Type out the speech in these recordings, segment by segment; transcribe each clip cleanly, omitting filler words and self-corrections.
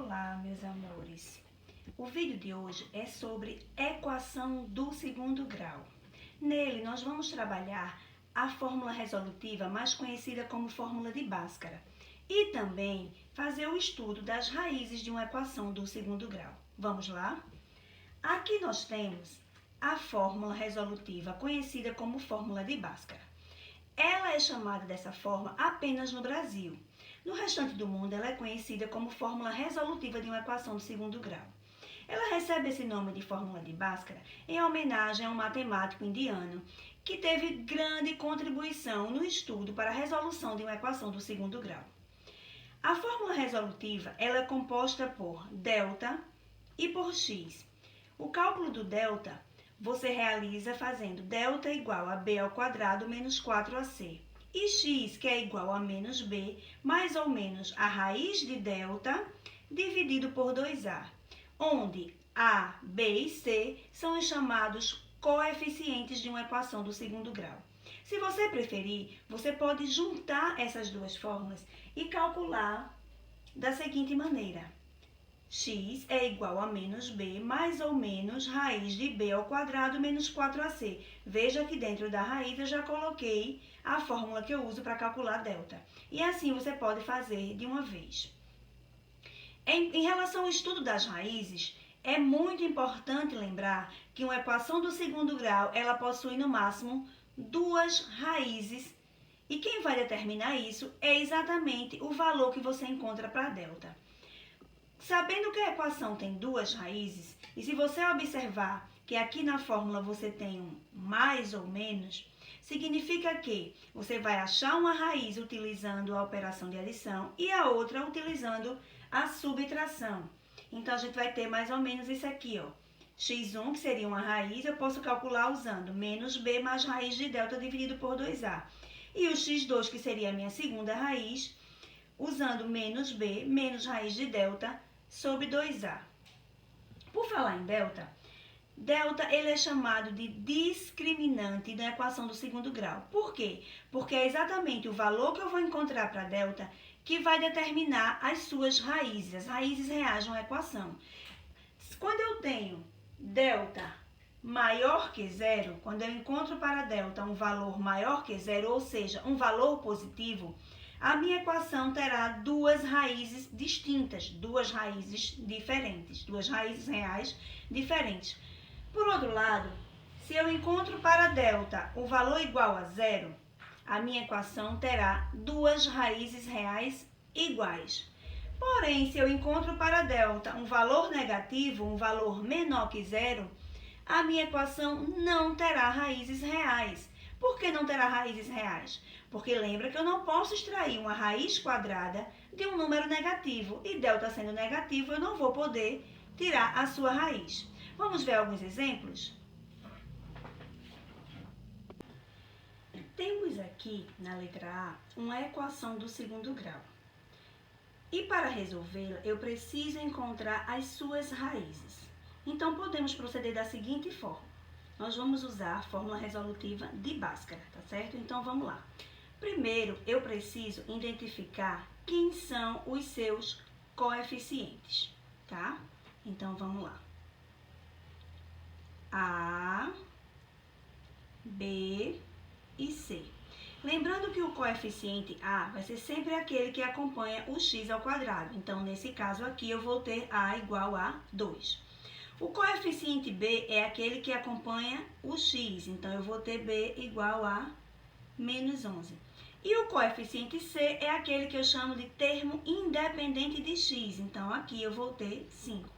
Olá, meus amores! O vídeo de hoje é sobre equação do segundo grau. Nele, nós vamos trabalhar a fórmula resolutiva mais conhecida como fórmula de Bhaskara e também fazer o estudo das raízes de uma equação do segundo grau. Vamos lá? Aqui nós temos a fórmula resolutiva conhecida como fórmula de Bhaskara. Ela é chamada dessa forma apenas no Brasil. No restante do mundo, ela é conhecida como fórmula resolutiva de uma equação do segundo grau. Ela recebe esse nome de fórmula de Bhaskara em homenagem a um matemático indiano que teve grande contribuição no estudo para a resolução de uma equação do segundo grau. A fórmula resolutiva ela é composta por delta e por x. O cálculo do delta você realiza fazendo delta igual a b ao quadrado menos 4ac. E x, que é igual a menos b, mais ou menos a raiz de delta, dividido por 2a, onde a, b e c são os chamados coeficientes de uma equação do segundo grau. Se você preferir, você pode juntar essas duas fórmulas e calcular da seguinte maneira. X é igual a menos b, mais ou menos raiz de b ao quadrado menos 4ac. Veja que dentro da raiz eu já coloquei a fórmula que eu uso para calcular delta. E assim você pode fazer de uma vez. Em relação ao estudo das raízes, é muito importante lembrar que uma equação do segundo grau, ela possui no máximo duas raízes. E quem vai determinar isso é exatamente o valor que você encontra para delta. Sabendo que a equação tem duas raízes, e se você observar que aqui na fórmula você tem um mais ou menos, significa que você vai achar uma raiz utilizando a operação de adição e a outra utilizando a subtração. Então, a gente vai ter mais ou menos isso aqui, ó. x1, que seria uma raiz, eu posso calcular usando menos b mais raiz de delta dividido por 2a. E o x2, que seria a minha segunda raiz, usando menos b menos raiz de delta sobre 2a. Por falar em delta, delta ele é chamado de discriminante da equação do segundo grau. Por quê? Porque é exatamente o valor que eu vou encontrar para delta que vai determinar as suas raízes. As raízes reais de uma equação. Quando eu tenho delta maior que zero, quando eu encontro para delta um valor maior que zero, ou seja, um valor positivo, a minha equação terá duas raízes distintas, duas raízes diferentes, duas raízes reais diferentes. Por outro lado, se eu encontro para delta o valor igual a zero, a minha equação terá duas raízes reais iguais. Porém, se eu encontro para delta um valor negativo, um valor menor que zero, a minha equação não terá raízes reais. Por que não terá raízes reais? Porque lembra que eu não posso extrair uma raiz quadrada de um número negativo. E delta sendo negativo, eu não vou poder tirar a sua raiz. Vamos ver alguns exemplos? Temos aqui, na letra A, uma equação do segundo grau. E para resolvê-la, eu preciso encontrar as suas raízes. Então, podemos proceder da seguinte forma. Nós vamos usar a fórmula resolutiva de Bhaskara, tá certo? Então, vamos lá. Primeiro, eu preciso identificar quem são os seus coeficientes, tá? Então, vamos lá. A, B e C. Lembrando que o coeficiente A vai ser sempre aquele que acompanha o x ao quadrado. Então, nesse caso aqui, eu vou ter A igual a 2. O coeficiente B é aquele que acompanha o x, então eu vou ter B igual a menos 11. E o coeficiente C é aquele que eu chamo de termo independente de x, então aqui eu vou ter 5.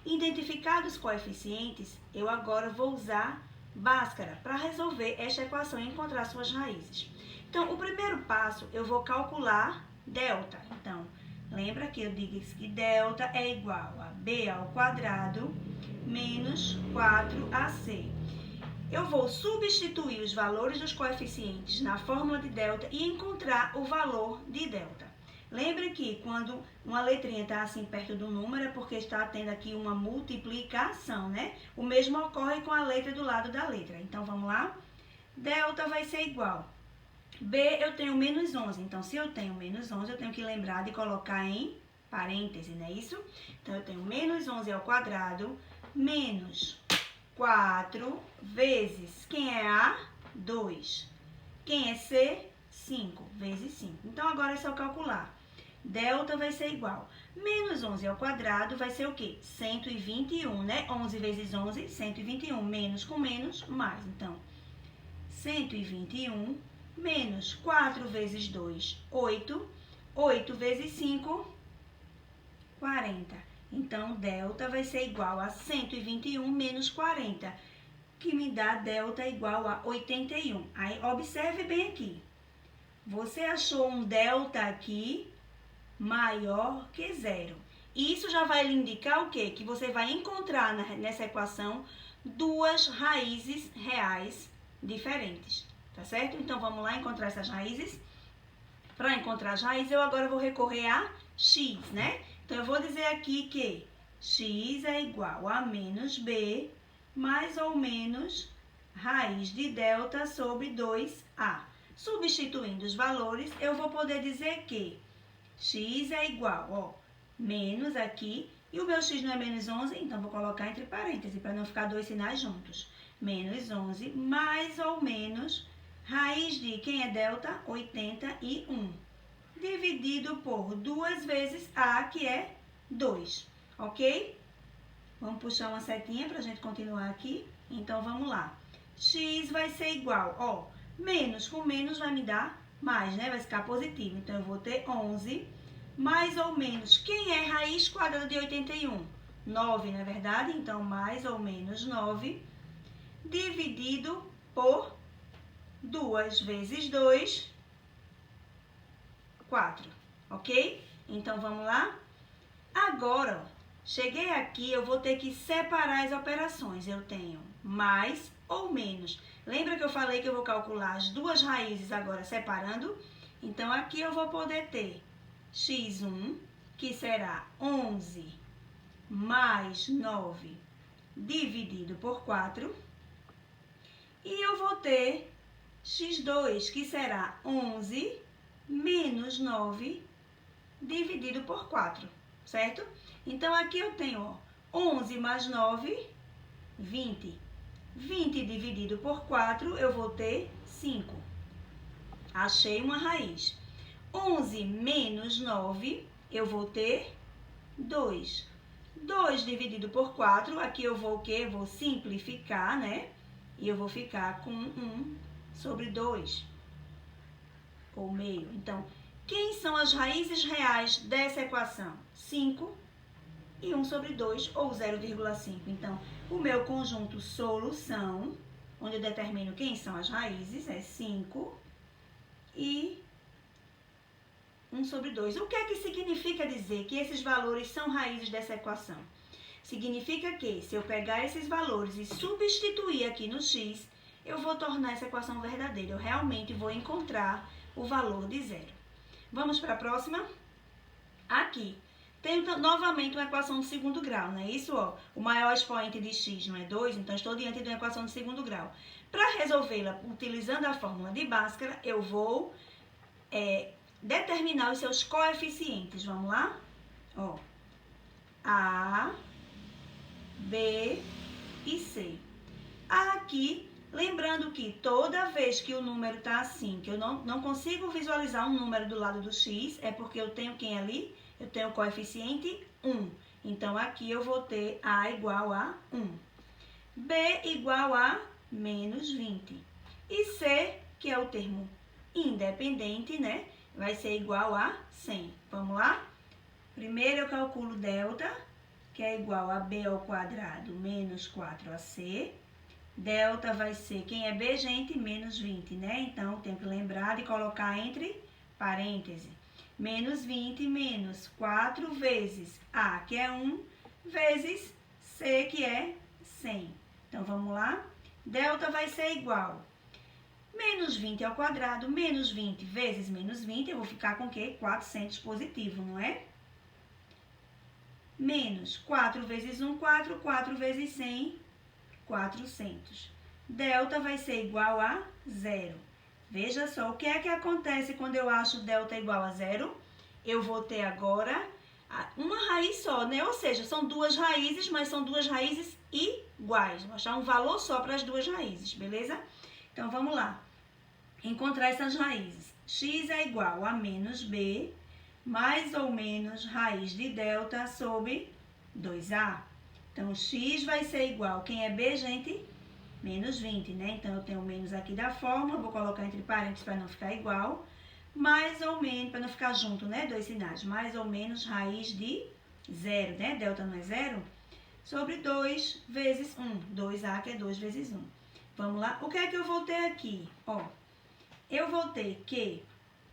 Identificados os coeficientes, eu agora vou usar Bhaskara para resolver esta equação e encontrar suas raízes. Então, o primeiro passo, eu vou calcular delta. Então, lembra que eu digo que delta é igual a b ao quadrado menos 4ac. Eu vou substituir os valores dos coeficientes na fórmula de delta e encontrar o valor de delta. Lembre que quando uma letrinha está assim perto do número é porque está tendo aqui uma multiplicação, né? O mesmo ocorre com a letra do lado da letra. Então, vamos lá? Delta vai ser igual. B eu tenho menos 11, então se eu tenho menos 11, eu tenho que lembrar de colocar em parêntese, não é isso? Então, eu tenho menos 11 ao quadrado, menos 4 vezes, quem é A? 2. Quem é C? 5 vezes 5. Então, agora é só calcular. Delta vai ser igual. Menos 11 ao quadrado vai ser o quê? 121, né? 11 vezes 11, 121. Menos com menos, mais. Então, 121 menos 4 vezes 2, 8. 8 vezes 5, 40. Então, delta vai ser igual a 121 menos 40, que me dá delta igual a 81. Aí, observe bem aqui. Você achou um delta aqui maior que zero. E isso já vai lhe indicar o quê? Que você vai encontrar nessa equação duas raízes reais diferentes, tá certo? Então, vamos lá encontrar essas raízes. Para encontrar as raízes, eu agora vou recorrer a x, né? Então, eu vou dizer aqui que x é igual a menos b mais ou menos raiz de delta sobre 2a. Substituindo os valores, eu vou poder dizer que x é igual, ó, menos aqui, e o meu x não é menos 11, então vou colocar entre parênteses, para não ficar dois sinais juntos. Menos 11 mais ou menos raiz de, quem é delta? 81. Dividido por 2 vezes a, que é 2, ok? Vamos puxar uma setinha para a gente continuar aqui. Então, vamos lá. X vai ser igual, ó, menos com menos vai me dar mais, né? Vai ficar positivo. Então, eu vou ter 11 mais ou menos. Quem é raiz quadrada de 81? 9, não é verdade? Então, mais ou menos 9 dividido por 2 vezes 2, 4, ok? Então, vamos lá? Agora, ó, cheguei aqui, eu vou ter que separar as operações. Eu tenho mais ou menos. Lembra que eu falei que eu vou calcular as duas raízes agora separando? Então, aqui eu vou poder ter x1, que será 11 mais 9 dividido por 4. E eu vou ter x2, que será 11 menos 9 dividido por 4, certo? Então, aqui eu tenho, ó, 11 mais 9, 20. 20 dividido por 4, eu vou ter 5. Achei uma raiz. 11 menos 9, eu vou ter 2. 2 dividido por 4, aqui eu vou o quê? Eu vou simplificar, né? E eu vou ficar com 1 sobre 2, ou meio. Então, quem são as raízes reais dessa equação? 5 e 1 sobre 2, ou 0,5. Então, o meu conjunto solução, onde eu determino quem são as raízes, é 5 e 1 sobre 2. O que é que significa dizer que esses valores são raízes dessa equação? Significa que, se eu pegar esses valores e substituir aqui no x, eu vou tornar essa equação verdadeira. Eu realmente vou encontrar o valor de zero. Vamos para a próxima? Aqui, tenho novamente uma equação de segundo grau, não é isso? Ó, o maior expoente de x não é 2, então estou diante de uma equação de segundo grau. Para resolvê-la utilizando a fórmula de Bhaskara, eu vou determinar os seus coeficientes. Vamos lá? Ó, A, B e C. Aqui, lembrando que toda vez que o número está assim, que eu não consigo visualizar um número do lado do x, é porque eu tenho quem ali? Eu tenho o coeficiente 1. Então, aqui eu vou ter A igual a 1. B igual a menos 20. E C, que é o termo independente, né? Vai ser igual a 100. Vamos lá? Primeiro eu calculo delta, que é igual a b ao quadrado menos 4ac. Delta vai ser, quem é b, gente? Menos 20, né? Então, eu tenho que lembrar de colocar entre parênteses. Menos 20 menos 4 vezes a, que é 1, vezes c, que é 100. Então, vamos lá? Delta vai ser igual menos 20 ao quadrado, menos 20 vezes menos 20, eu vou ficar com o quê? 400 positivo, não é? Menos 4 vezes 1, 4, 4 vezes 100, 400. Delta vai ser igual a 0. Veja só, o que é que acontece quando eu acho delta igual a 0? Eu vou ter agora uma raiz só, né? Ou seja, são duas raízes, mas são duas raízes iguais. Vou achar um valor só para as duas raízes, beleza? Então, vamos lá. Encontrar essas raízes. X é igual a menos B, mais ou menos raiz de delta sobre 2A. Então, x vai ser igual, quem é B, gente? Menos 20, né? Então, eu tenho menos aqui da fórmula, vou colocar entre parênteses para não ficar igual. Mais ou menos, para não ficar junto, né? Dois sinais. Mais ou menos raiz de 0, né? Delta não é 0? Sobre 2 vezes 1. 2A, que é 2 vezes 1. Vamos lá? O que é que eu vou ter aqui? Ó, eu vou ter que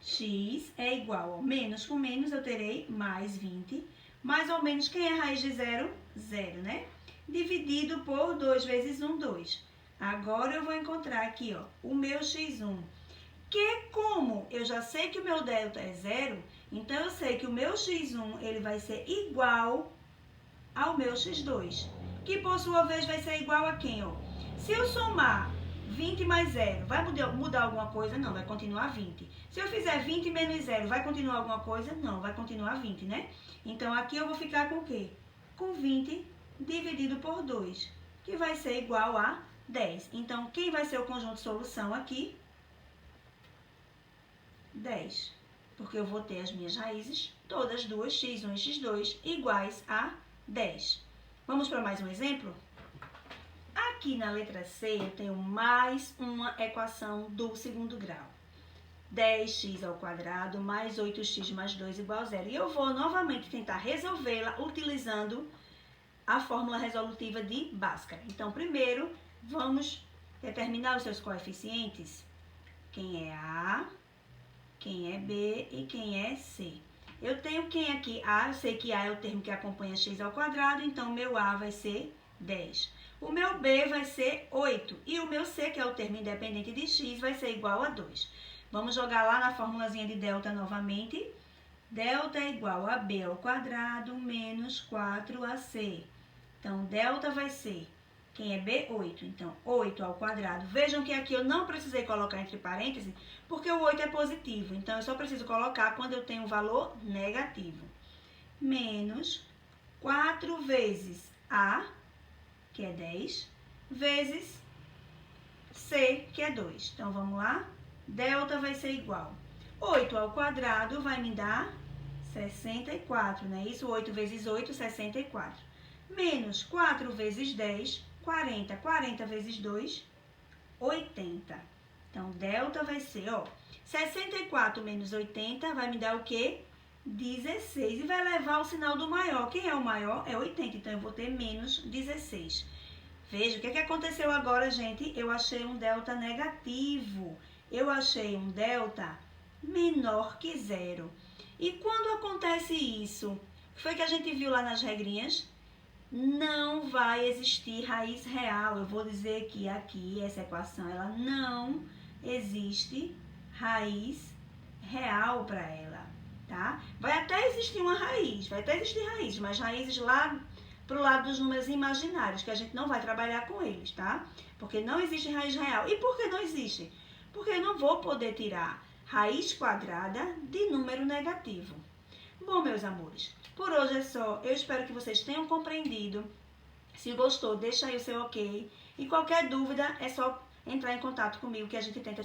x é igual ao menos com menos, eu terei mais 20. Mais ou menos, quem é raiz de 0? 0, né? Dividido por 2 vezes 1, 2. Agora, eu vou encontrar aqui, ó, o meu x1. Que como eu já sei que o meu delta é 0, então eu sei que o meu x1 ele vai ser igual ao meu x2. Que, por sua vez, vai ser igual a quem? Ó? Se eu somar 20 mais 0, vai mudar alguma coisa? Não, vai continuar 20. Se eu fizer 20 menos 0, vai continuar alguma coisa? Não, vai continuar 20, né? Então, aqui eu vou ficar com o quê? Com 20 dividido por 2, que vai ser igual a 10. Então, quem vai ser o conjunto de solução aqui? 10. Porque eu vou ter as minhas raízes, todas duas, x1 e x2, iguais a 10. Vamos para mais um exemplo? Aqui na letra C, eu tenho mais uma equação do segundo grau. 10x ao quadrado mais 8x mais 2 igual a 0. E eu vou novamente tentar resolvê-la utilizando a fórmula resolutiva de Bhaskara. Então, primeiro, vamos determinar os seus coeficientes. Quem é A, quem é B e quem é C. Eu tenho quem aqui? A, eu sei que A é o termo que acompanha x ao quadrado, então meu A vai ser 10. O meu B vai ser 8 e o meu C, que é o termo independente de x, vai ser igual a 2. Vamos jogar lá na formulazinha de delta novamente. Delta é igual a B ao quadrado menos 4AC. Então, delta vai ser, quem é B? 8. Então, 8 ao quadrado. Vejam que aqui eu não precisei colocar entre parênteses, porque o 8 é positivo. Então, eu só preciso colocar quando eu tenho um valor negativo. Menos 4 vezes A, que é 10, vezes C, que é 2. Então, vamos lá? Delta vai ser igual. 8 ao quadrado vai me dar 64, não é isso? 8 vezes 8, 64. Menos 4 vezes 10, 40. 40 vezes 2, 80. Então, delta vai ser, ó, 64 menos 80 vai me dar o quê? 16. E vai levar o sinal do maior. Quem é o maior? É 80. Então, eu vou ter menos 16. Veja, o que aconteceu agora, gente? Eu achei um delta negativo. Eu achei um delta menor que 0. E quando acontece isso, o que foi que a gente viu lá nas regrinhas? Não vai existir raiz real. Eu vou dizer que aqui, essa equação, ela não existe raiz real para ela, tá? Vai até existir uma raiz, vai até existir raiz, mas raízes lá pro lado dos números imaginários, que a gente não vai trabalhar com eles, tá? Porque não existe raiz real. E por que não existe? Porque eu não vou poder tirar raiz quadrada de número negativo. Bom, meus amores, por hoje é só. Eu espero que vocês tenham compreendido. Se gostou, deixa aí o seu ok. E qualquer dúvida, é só entrar em contato comigo que a gente tenta